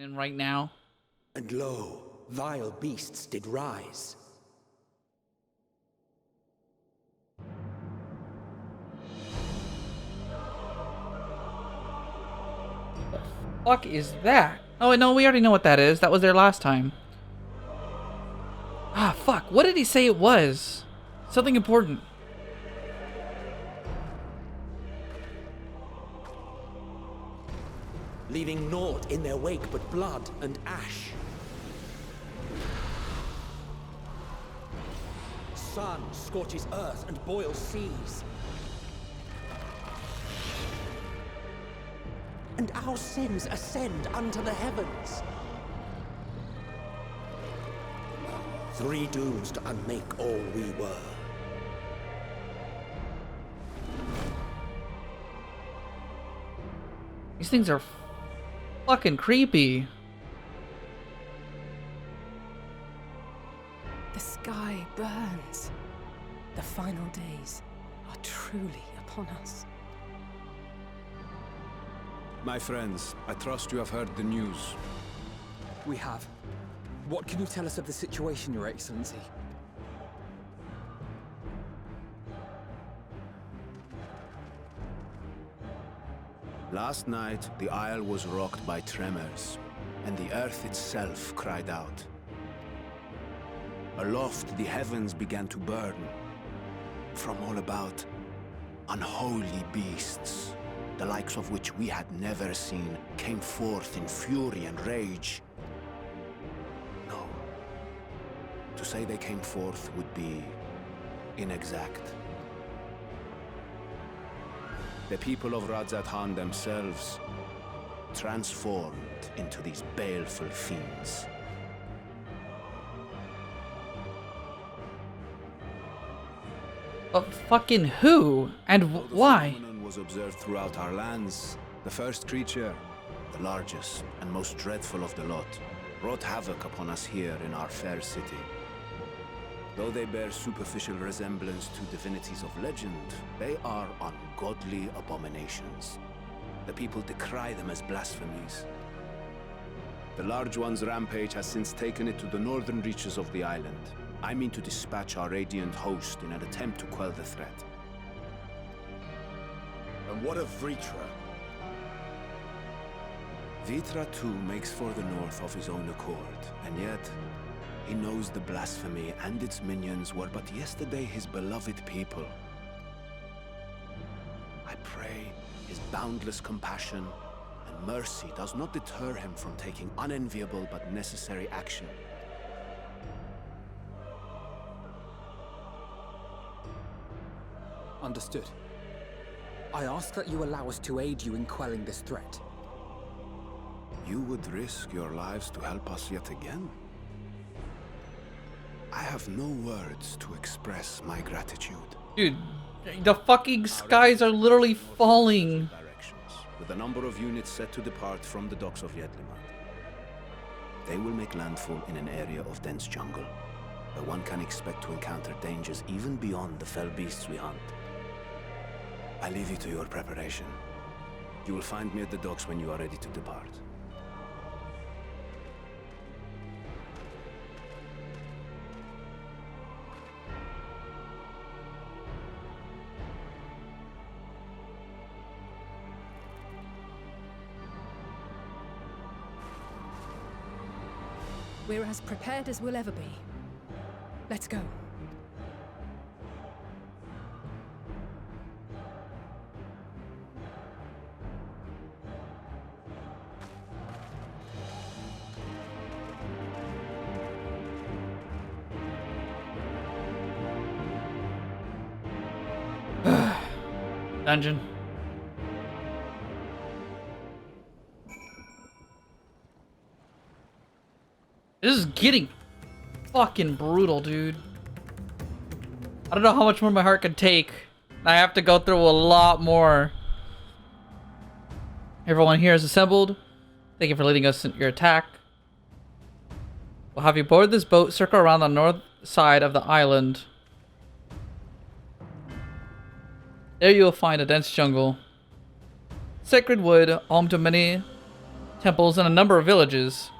in right now. And lo, vile beasts did rise. Fuck is that? Oh no, we already know what that is. That was there last time. Ah, fuck. What did he say it was? Something important. Leaving naught in their wake but blood and ash. Sun scorches earth and boils seas. And our sins ascend unto the heavens. Three dooms to unmake all we were. These things are fucking creepy. The sky burns. The final days are truly upon us. My friends, I trust you have heard the news. We have. What can you tell us of the situation, Your Excellency? Last night, the Isle was rocked by tremors, and the earth itself cried out. Aloft, the heavens began to burn. From all about, unholy beasts, the likes of which we had never seen, came forth in fury and rage. No. To say they came forth would be inexact. The people of Radzat themselves transformed into these baleful fiends. But fucking who? And why? The phenomenon was observed throughout our lands. The first creature, the largest and most dreadful of the lot, wrought havoc upon us here in our fair city. Though they bear superficial resemblance to divinities of legend, they are ungodly abominations. The people decry them as blasphemies. The Large One's rampage has since taken it to the northern reaches of the island. I mean to dispatch our radiant host in an attempt to quell the threat. And what of Vritra? Vritra too makes for the north of his own accord, and yet he knows the blasphemy and its minions were but yesterday his beloved people. I pray his boundless compassion and mercy does not deter him from taking unenviable but necessary action. Understood. I ask that you allow us to aid you in quelling this threat. You would risk your lives to help us yet again? I have no words to express my gratitude. Dude, the fucking skies are literally falling. Directions, with a number of units set to depart from the docks of Yedlimat. They will make landfall in an area of dense jungle, where one can expect to encounter dangers even beyond the fell beasts we hunt. I leave you to your preparation. You will find me at the docks when you are ready to depart. We're as prepared as we'll ever be. Let's go. Dungeon. This is getting fucking brutal, dude. I don't know how much more my heart can take. I have to go through a lot more. Everyone here is assembled. Thank you for leading us in your attack. We'll have you board this boat, circle around the north side of the island. There you will find a dense jungle. Sacred wood, home to many temples and a number of villages.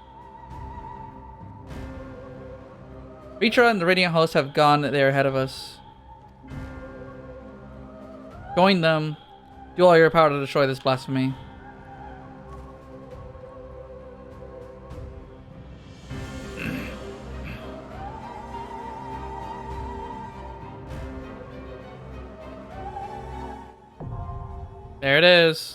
Ritra and the Radiant Host have gone there ahead of us. Join them. Do all your power to destroy this blasphemy. There it is.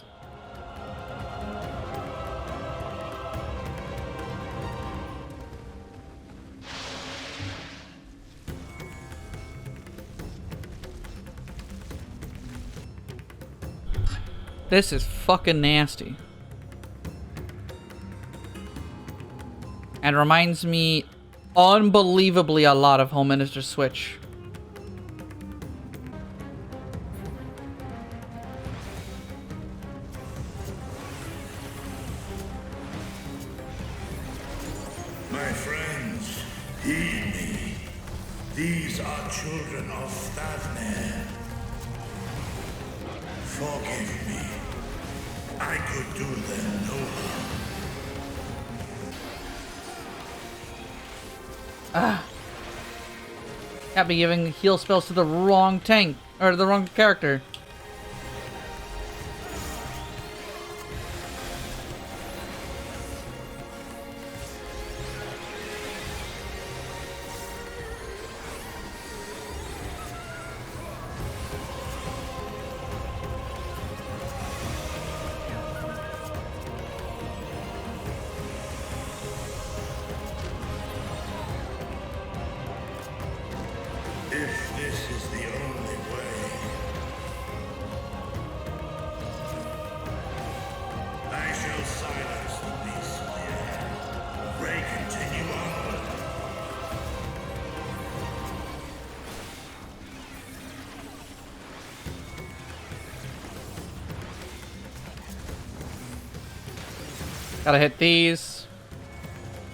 This is fucking nasty. And reminds me unbelievably a lot of Home Minister Switch. My friends, heed me. These are children of Stavner. Forgive me. I could do them no harm. Can't be giving heal spells to the wrong tank, or the wrong character. If this is the only way, I shall silence the beasts of the air. Pray continue onward. Gotta hit these.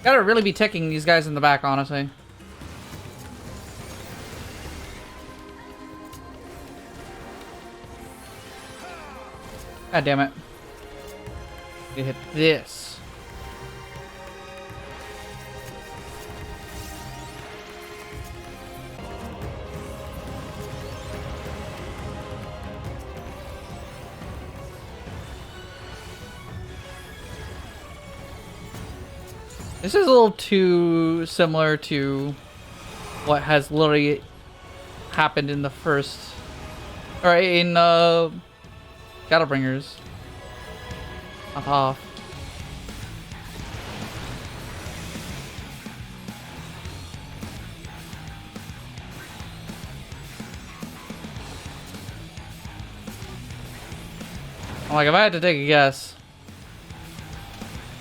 Gotta really be ticking these guys in the back, honestly. God damn it. You hit this. This is a little too similar to what has literally happened in the first, or in Shadowbringers. Up off. I'm like, if I had to take a guess,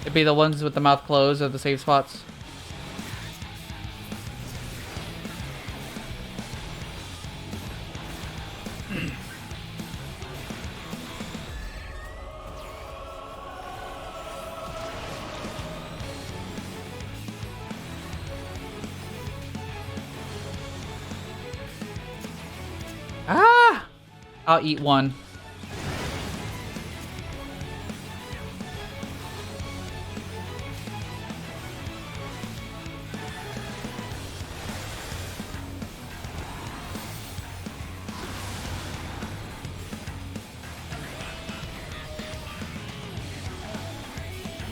it'd be the ones with the mouth closed or the safe spots. Ah! I'll eat one.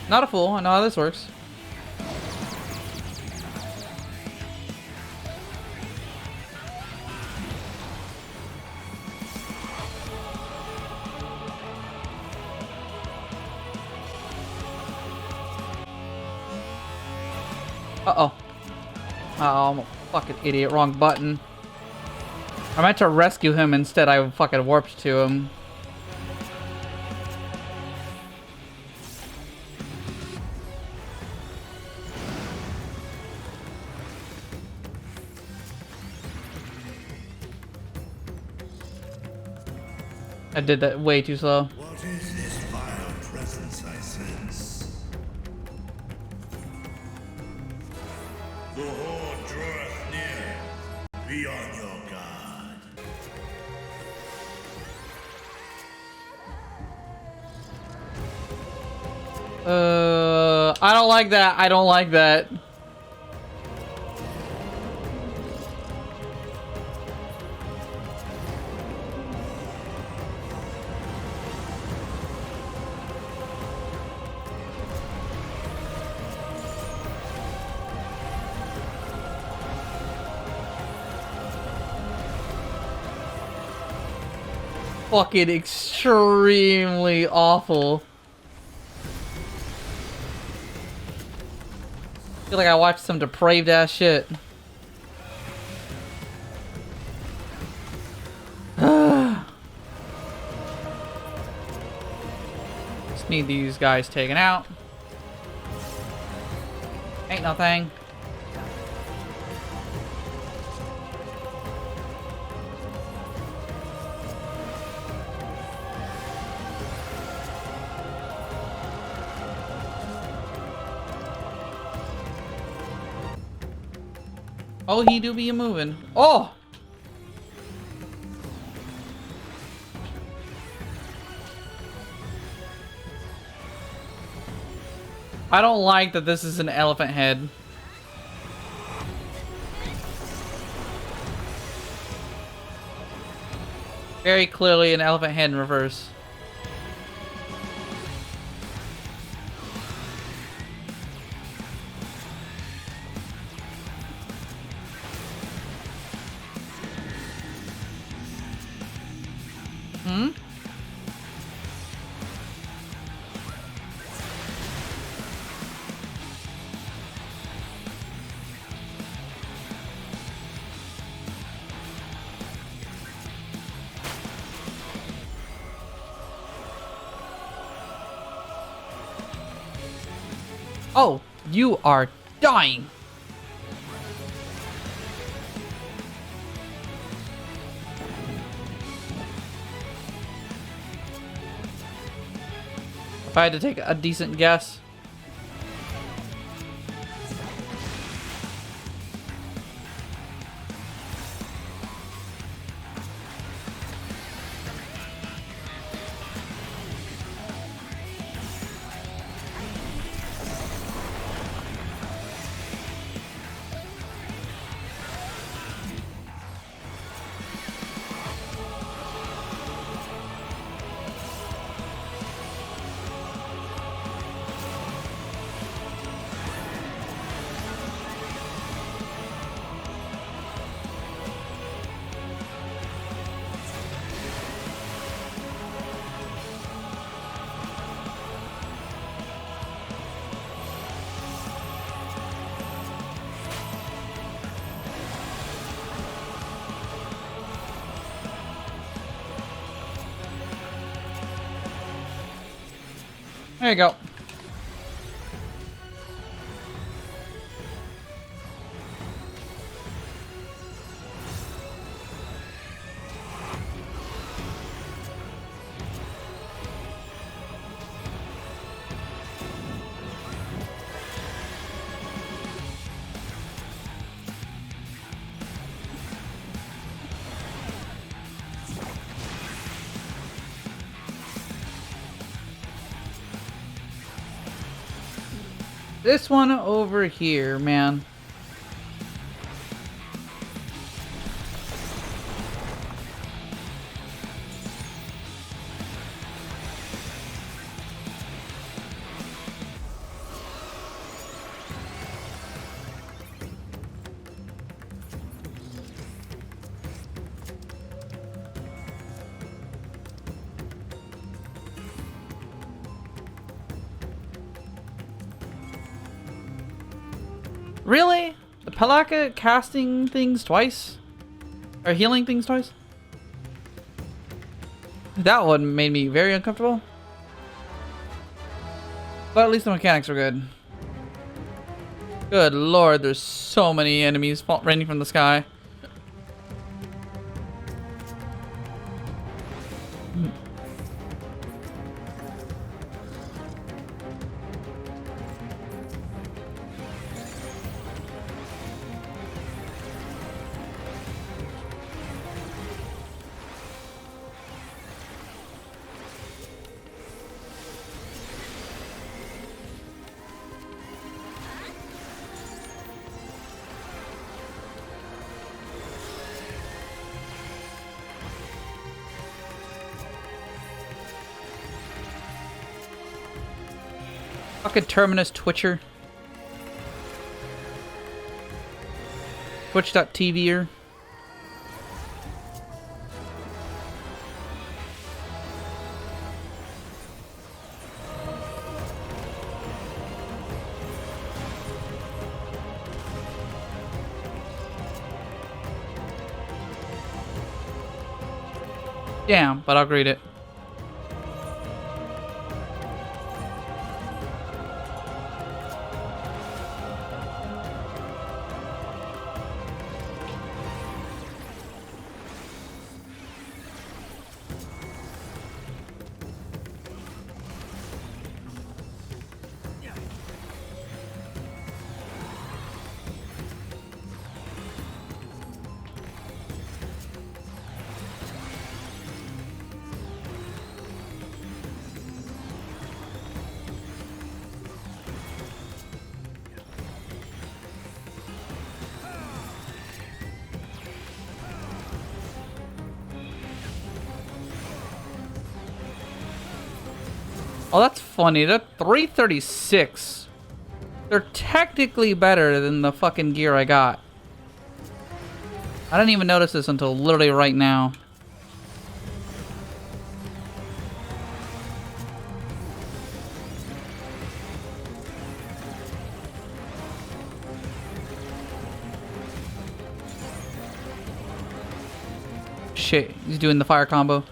Not a fool, I know how this works. Uh-oh. Oh, I'm a fucking idiot. Wrong button. I meant to rescue him instead. I fucking warped to him. I did that way too slow. What is this vile presence I sense? The horde draweth near. Be on your guard. I don't like that. I don't like that. Fucking extremely awful. I feel like I watched some depraved ass shit. Just need these guys taken out. Ain't nothing. Oh, he do be moving. Oh! I don't like that this is an elephant head. Very clearly an elephant head in reverse. Hmm? Oh, you are dying. If I had to take a decent guess. There you go. This one over here, man. Really? The Palaka casting things twice? Or healing things twice? That one made me very uncomfortable. But at least the mechanics are good. Good lord, there's so many enemies raining from the sky. Fucking Terminus Twitcher. Twitch.tv-er. Yeah, but I'll greet it. Oh, that's funny. They're 336. They're technically better than the fucking gear I got. I didn't even notice this until literally right now. Shit, he's doing the fire combo.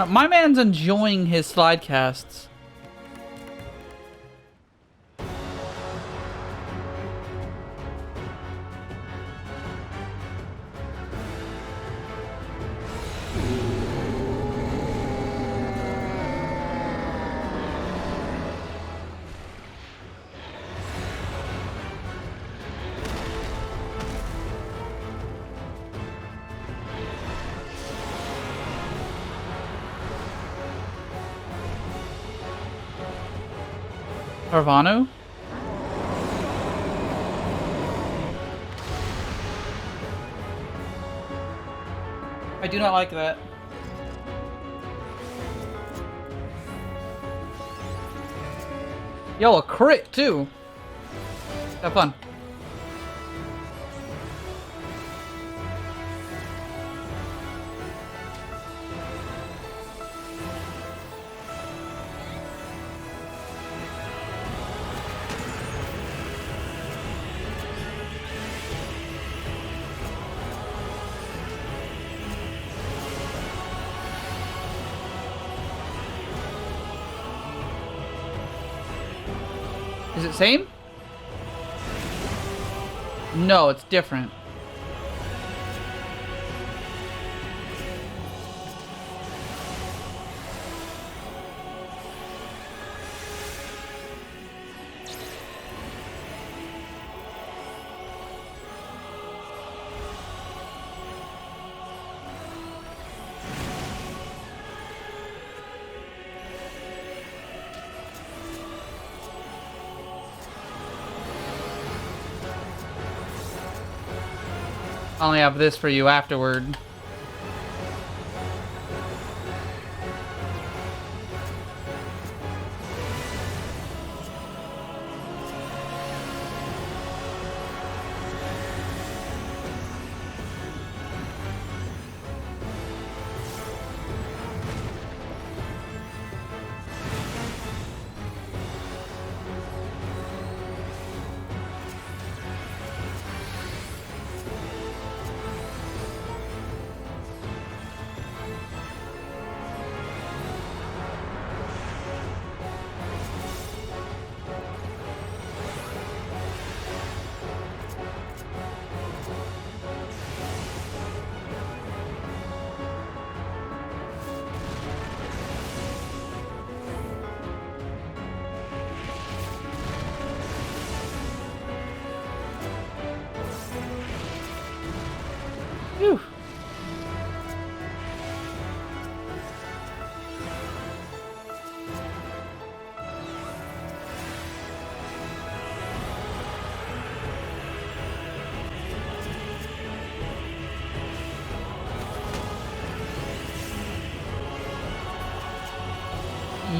My man's enjoying his slide casts. Carvano? I do not like that. Yo, a crit too. Have fun. Is it same? No, it's different. I only have this for you afterward.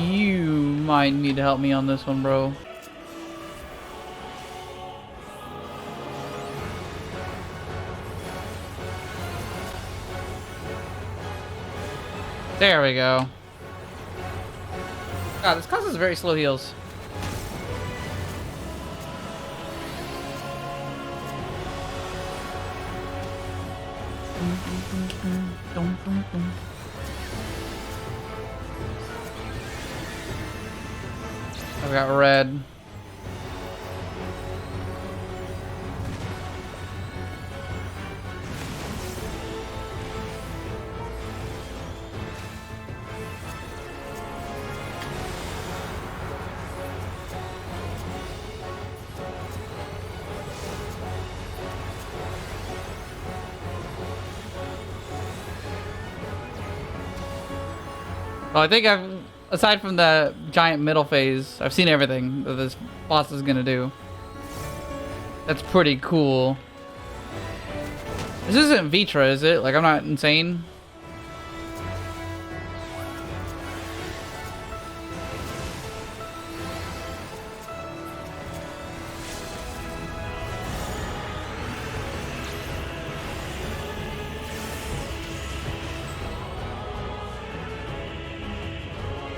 You might need to help me on this one, bro. There we go. God, this causes very slow heals. I've got red. Well, I think aside from the giant middle phase, I've seen everything that this boss is gonna do. That's pretty cool. This isn't Vitra, is it? Like, I'm not insane.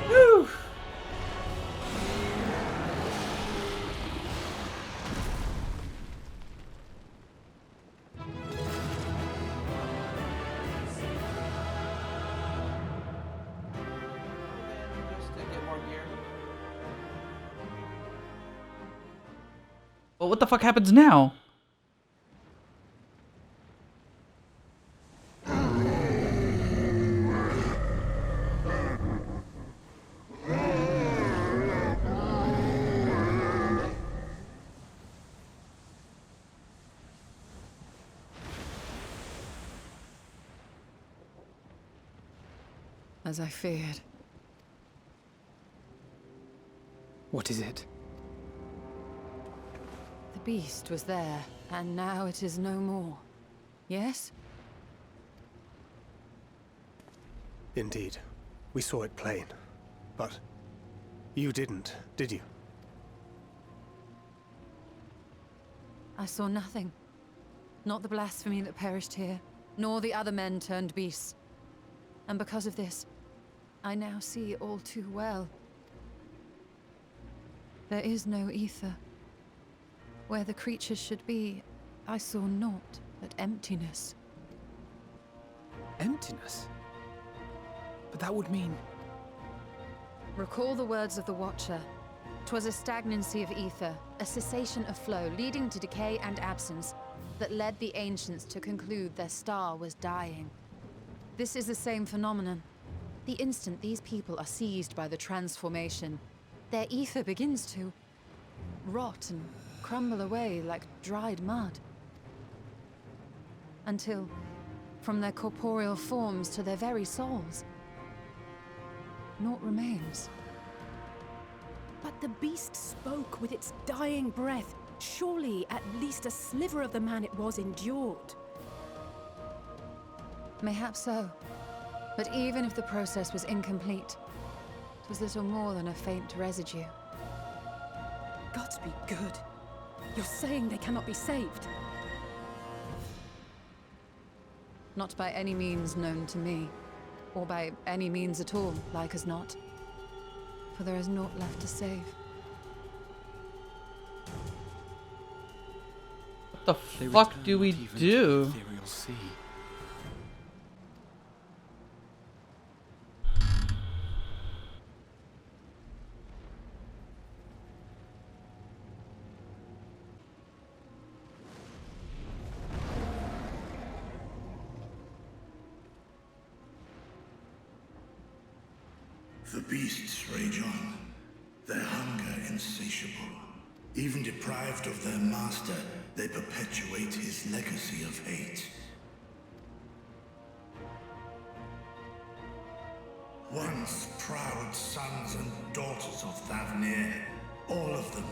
Whew. Well, what the fuck happens now? As I feared. What is it? The beast was there, and now it is no more. Yes? Indeed. We saw it plain. But you didn't, did you? I saw nothing. Not the blasphemy that perished here, nor the other men turned beasts. And because of this, I now see all too well. There is no ether. Where the creatures should be, I saw naught but emptiness. Emptiness? But that would mean... Recall the words of the Watcher. 'Twas a stagnancy of ether, a cessation of flow, leading to decay and absence, that led the ancients to conclude their star was dying. This is the same phenomenon. The instant these people are seized by the transformation, their ether begins to rot and crumble away like dried mud. Until, from their corporeal forms to their very souls, naught remains. But the beast spoke with its dying breath. Surely at least a sliver of the man it was endured. Mayhap so. But even if the process was incomplete, it was little more than a faint residue. Gods be good. You're saying they cannot be saved? Not by any means known to me, or by any means at all, like as not. For there is naught left to save. What the fuck do we do? Ethereal sea. The beasts rage on, their hunger insatiable. Even deprived of their master, they perpetuate his legacy of hate. Once proud sons and daughters of Thavnir, all of them,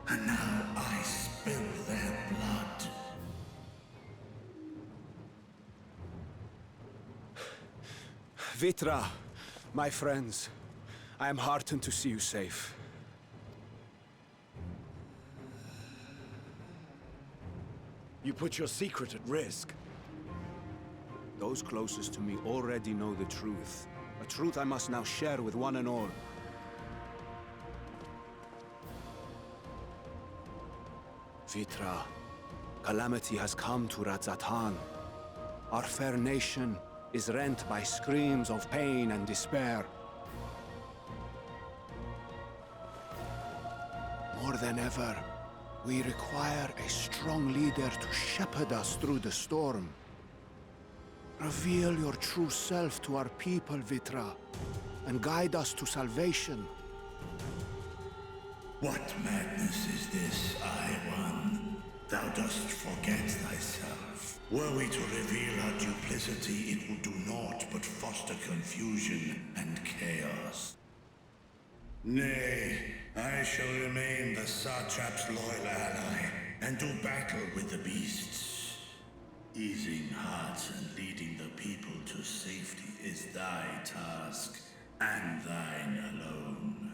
and now I spill their blood. Vitra, my friends, I am heartened to see you safe. You put your secret at risk. Those closest to me already know the truth. A truth I must now share with one and all. Vitra, calamity has come to Radzatan. Our fair nation is rent by screams of pain and despair. More than ever, we require a strong leader to shepherd us through the storm. Reveal your true self to our people, Vitra, and guide us to salvation. What madness is this, I-One? Thou dost forget thyself. Were we to reveal our duplicity, it would do naught but foster confusion and chaos. Nay, I shall remain the Satrap's loyal ally, and do battle with the beasts. Easing hearts and leading the people to safety is thy task, and thine alone.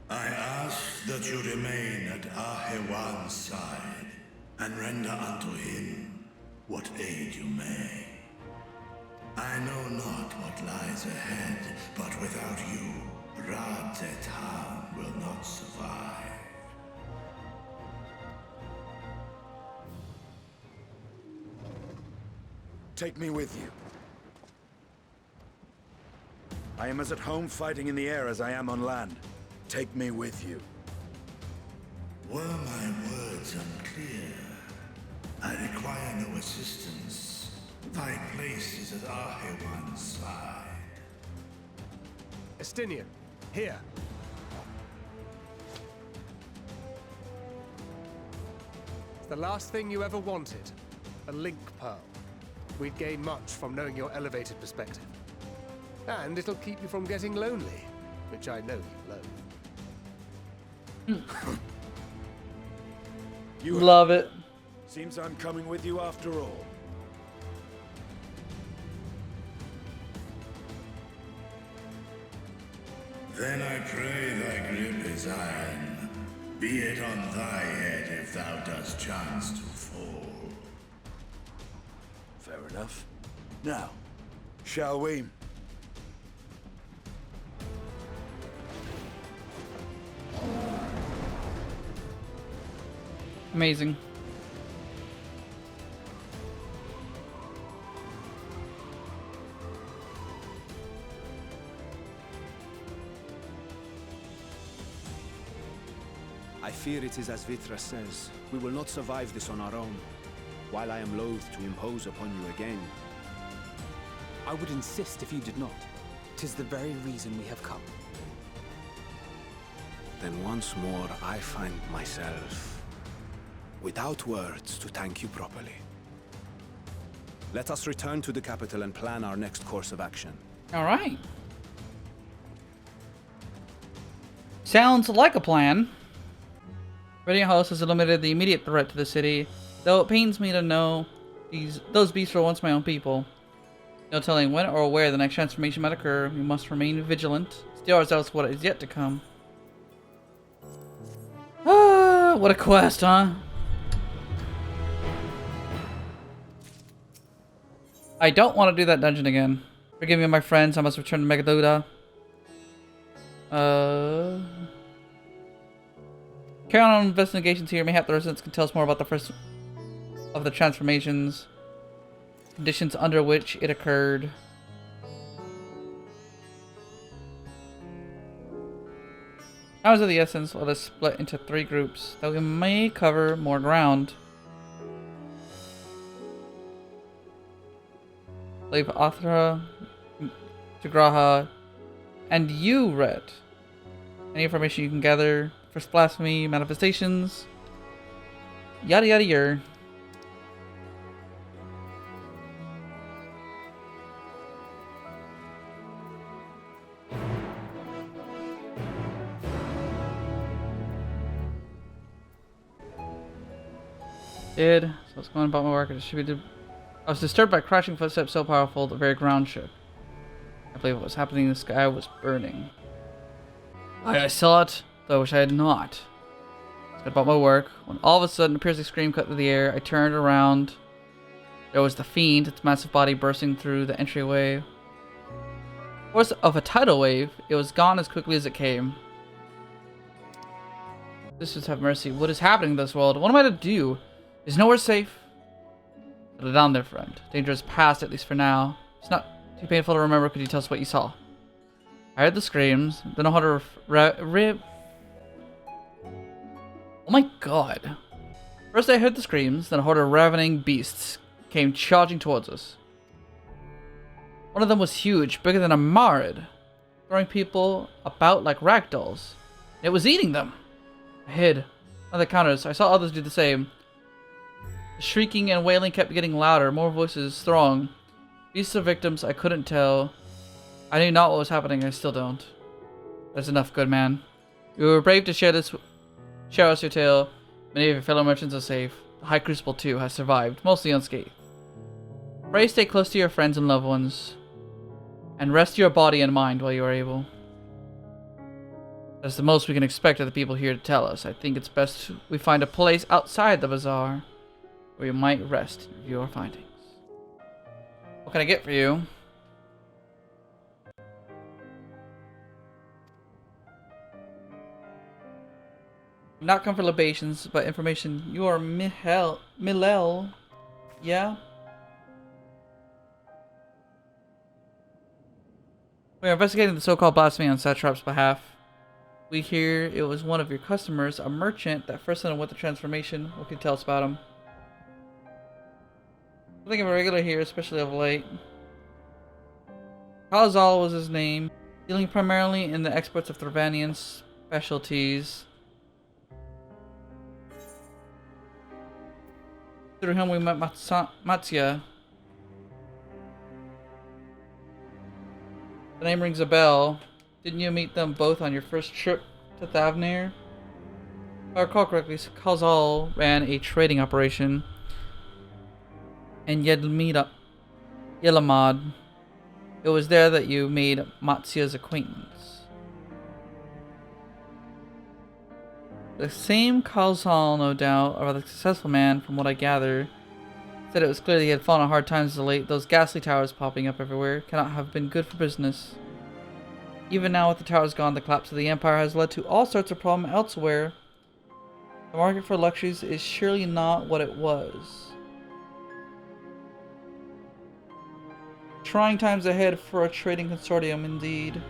I ask that you remain at Ahewan's side, and render unto him what aid you may. I know not what lies ahead, but without you, Radzatan will not survive. Take me with you. I am as at home fighting in the air as I am on land. Take me with you. Were my words unclear? I require no assistance. Thy place is at Ahewan's side. Estinian, here. It's the last thing you ever wanted. A link pearl. We'd gain much from knowing your elevated perspective. And it'll keep you from getting lonely, which I know you loathe. You Love it. Seems I'm coming with you after all. Then I pray thy grip is iron. Be it on thy head if thou dost chance to fall. Fair enough. Now, shall we? Amazing. I fear it is as Vitra says. We will not survive this on our own. While I am loath to impose upon you again. I would insist if you did not. 'Tis the very reason we have come. Then once more I find myself without words to thank you properly. Let us return to the capital and plan our next course of action. All right. Sounds like a plan. Radiant Host has eliminated the immediate threat to the city, though it pains me to know those beasts were once my own people. No telling when or where the next transformation might occur. We must remain vigilant. Still ourselves what is yet to come. Ah, what a quest, huh? I don't want to do that dungeon again. Forgive me, my friends. I must return to Megaluda. Carry on investigations here. Mayhap the residents can tell us more about the first of the transformations, conditions under which it occurred. Hours of the essence. Let us split into 3 groups, that we may cover more ground. Slave Athra, Tigraha, and you, Red. Any information you can gather. First blasphemy, manifestations. Yada yada yada. So what's going on about my work? I distributed I was disturbed by crashing footsteps so powerful the very ground shook. I believe what was happening in the sky was burning. I saw it, though I wish I had not. So about my work, when all of a sudden a piercing scream cut through the air, I turned around. There was the fiend, its massive body bursting through the entryway. Force of a tidal wave, it was gone as quickly as it came. Sisters have mercy. What is happening in this world? What am I to do? Is nowhere safe? Settle down there, friend. Danger is past, at least for now. It's not too painful to remember. Could you tell us what you saw? I heard the screams, then I heard a Oh my god. First I heard the screams, then a horde of ravening beasts came charging towards us. One of them was huge, bigger than a Marid, throwing people about like ragdolls. It was eating them. I hid. Other counters. I saw others do the same. The shrieking and wailing kept getting louder, more voices throng. Beasts or victims, I couldn't tell. I knew not what was happening, I still don't. That's enough, good man. You were brave to share us your tale. Many of your fellow merchants are safe. The High Crucible, too, has survived, mostly unscathed. Pray stay close to your friends and loved ones, and rest your body and mind while you are able. That's the most we can expect of the people here to tell us. I think it's best we find a place outside the bazaar where you might rest and review our findings. What can I get for you? Not come for libations, but information. You are Milel. Yeah? We are investigating the so-called blasphemy on Satrap's behalf. We hear it was one of your customers, a merchant, that first sent him with the transformation. What can you tell us about him? I think of a regular here, especially of late. Kalazal was his name, dealing primarily in the exports of Thrivanian specialties. Through him we met Matsya. The name rings a bell. Didn't you meet them both on your first trip to Thavnir? If I recall correctly, Kalazal ran a trading operation in Yelamad. It was there that you made Matsya's acquaintance. The same Kalazal, no doubt, a rather successful man from what I gather, said it was clear that he had fallen on hard times as of late. Those ghastly towers popping up everywhere cannot have been good for business. Even now with the towers gone, the collapse of the Empire has led to all sorts of problems elsewhere. The market for luxuries is surely not what it was. Trying times ahead for a trading consortium, indeed.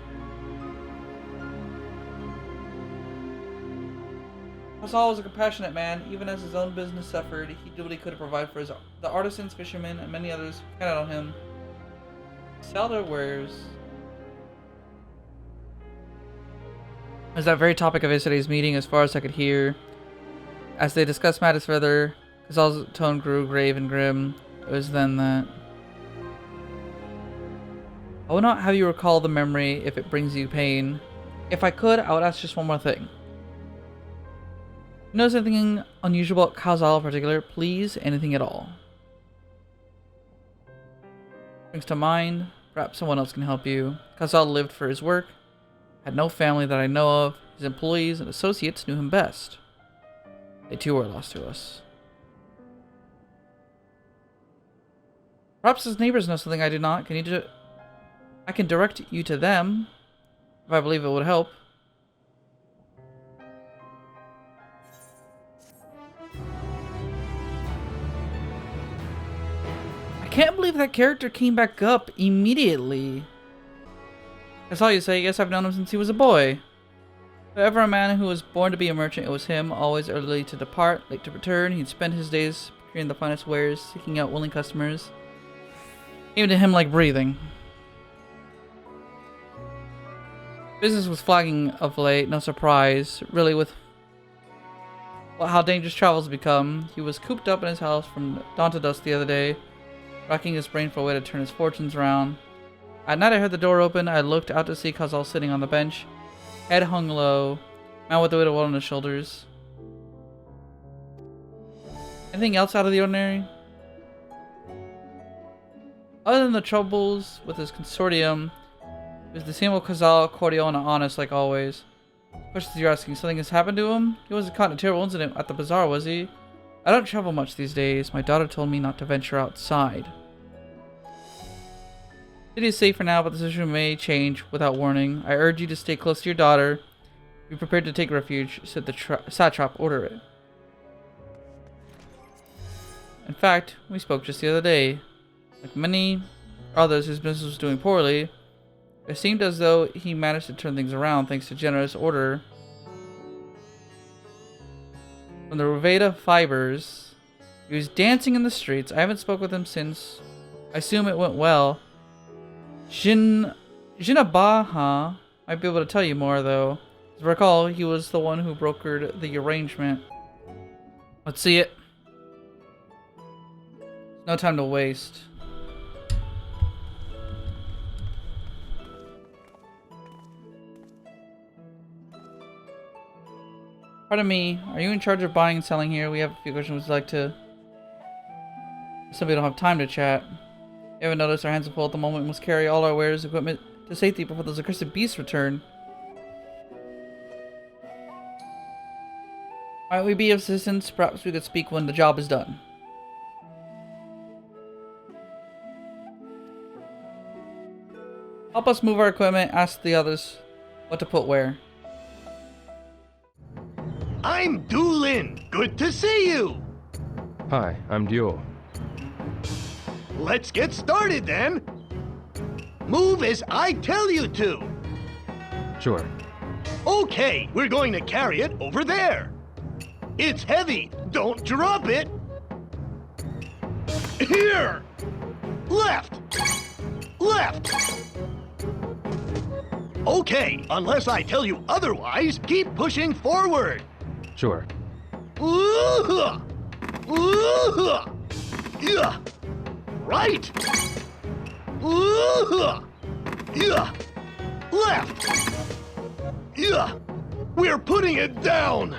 Kalazal was a compassionate man. Even as his own business suffered, he did what he could to provide for the artisans, fishermen, and many others who counted on him. Sell their wares. It was that very topic of yesterday's meeting, as far as I could hear. As they discussed matters further, Kalazal's tone grew grave and grim. It was then that... I will not have you recall the memory if it brings you pain. If I could, I would ask just one more thing. Notice anything unusual about Kalazal in particular? Please, anything at all. Brings to mind, perhaps someone else can help you. Kalazal lived for his work, had no family that I know of. His employees and associates knew him best. They too were lost to us. Perhaps his neighbors know something I do not. I can direct you to them, if I believe it would help. I can't believe that character came back up immediately. That's all you say. Yes, I've known him since he was a boy. If ever a man who was born to be a merchant, it was him. Always early to depart, late to return. He'd spend his days procuring the finest wares, seeking out willing customers. Came to him like breathing. Business was flagging of late, no surprise. Really, with how dangerous travel's become. He was cooped up in his house from dawn to dusk the other day, racking his brain for a way to turn his fortunes around. At night I heard the door open. I looked out to see Kalazal sitting on the bench, head hung low, man with the weight of the world on his shoulders. Anything else out of the ordinary? Other than the troubles with his consortium, he was the same old Khazal, cordial, and honest like always. Questions you're asking, something has happened to him? He wasn't caught in a terrible incident at the bazaar, was he? I don't travel much these days. My daughter told me not to venture outside. It is safe for now, but the situation may change without warning. I urge you to stay close to your daughter. Be prepared to take refuge, said the satrap. Order it. In fact, we spoke just the other day. Like many others whose business was doing poorly, it seemed as though he managed to turn things around thanks to generous order from the Ruveda fibers. He was dancing in the streets. I haven't spoken with him since. I assume it went well. Jinabaha might be able to tell you more, though. As I recall, he was the one who brokered the arrangement. Let's see it. No time to waste. Pardon me, are you in charge of buying and selling here? We have a few questions we'd like to... Simply don't have time to chat. You haven't noticed our hands are full at the moment. We must carry all our wares and equipment to safety before those accursed beasts return. Might we be of assistance? Perhaps we could speak when the job is done. Help us move our equipment. Ask the others what to put where. I'm Doolin. Good to see you. Hi, I'm Dio. Let's get started then. Move as I tell you to. Sure. Okay, we're going to carry it over there. It's heavy. Don't drop it. Here. Left. Left. Okay, unless I tell you otherwise, keep pushing forward. Sure. Right. Left. We're putting it down.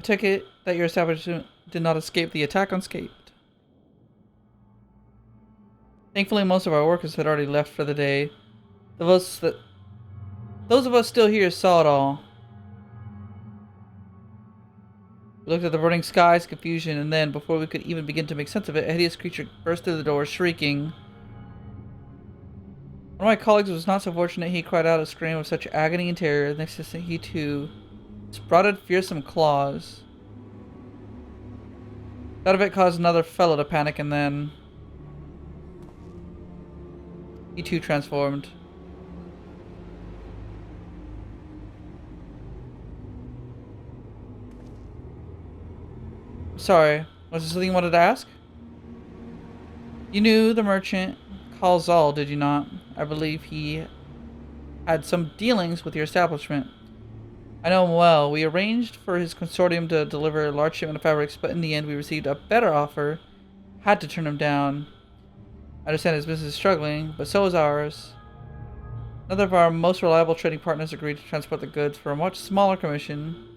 Take it that your establishment did not escape the attack unscathed. Thankfully, most of our workers had already left for the day. Those of us still here saw it all. We looked at the burning skies, confusion, and then, before we could even begin to make sense of it, a hideous creature burst through the door, shrieking. One of my colleagues was not so fortunate. He cried out a scream of such agony and terror. The next instant, he too sprouted fearsome claws. That of it caused another fellow to panic, and then he too transformed. Sorry, was there something you wanted to ask? You knew the merchant Khalzal, did you not? I believe he had some dealings with your establishment. I know him well. We arranged for his consortium to deliver a large shipment of fabrics, but in the end we received a better offer. Had to turn him down. I understand his business is struggling, but so is ours. Another of our most reliable trading partners agreed to transport the goods for a much smaller commission.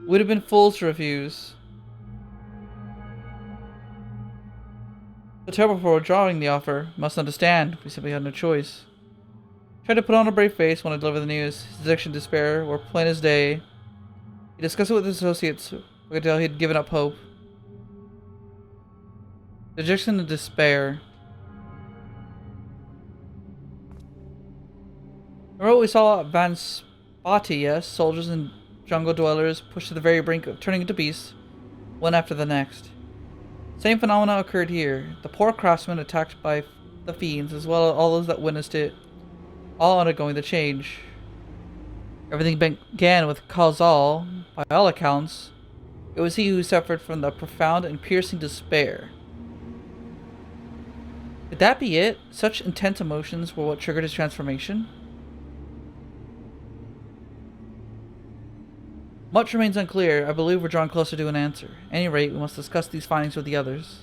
We'd have been fools to refuse. So terrible for withdrawing the offer. Must understand, we simply had no choice. Tried to put on a brave face when I delivered the news. His dejection and despair were plain as day. He discussed it with his associates. We could tell he had given up hope. Dejection and despair. Remember what we saw at Van Spati, yes? Soldiers and jungle dwellers pushed to the very brink of turning into beasts, one after the next. Same phenomena occurred here. The poor craftsmen attacked by the fiends, as well as all those that witnessed it, all undergoing the change. Everything began with Khazal. By all accounts, it was he who suffered from the profound and piercing despair. Could that be it? Such intense emotions were what triggered his transformation? Much remains unclear. I believe we're drawing closer to an answer. At any rate, we must discuss these findings with the others.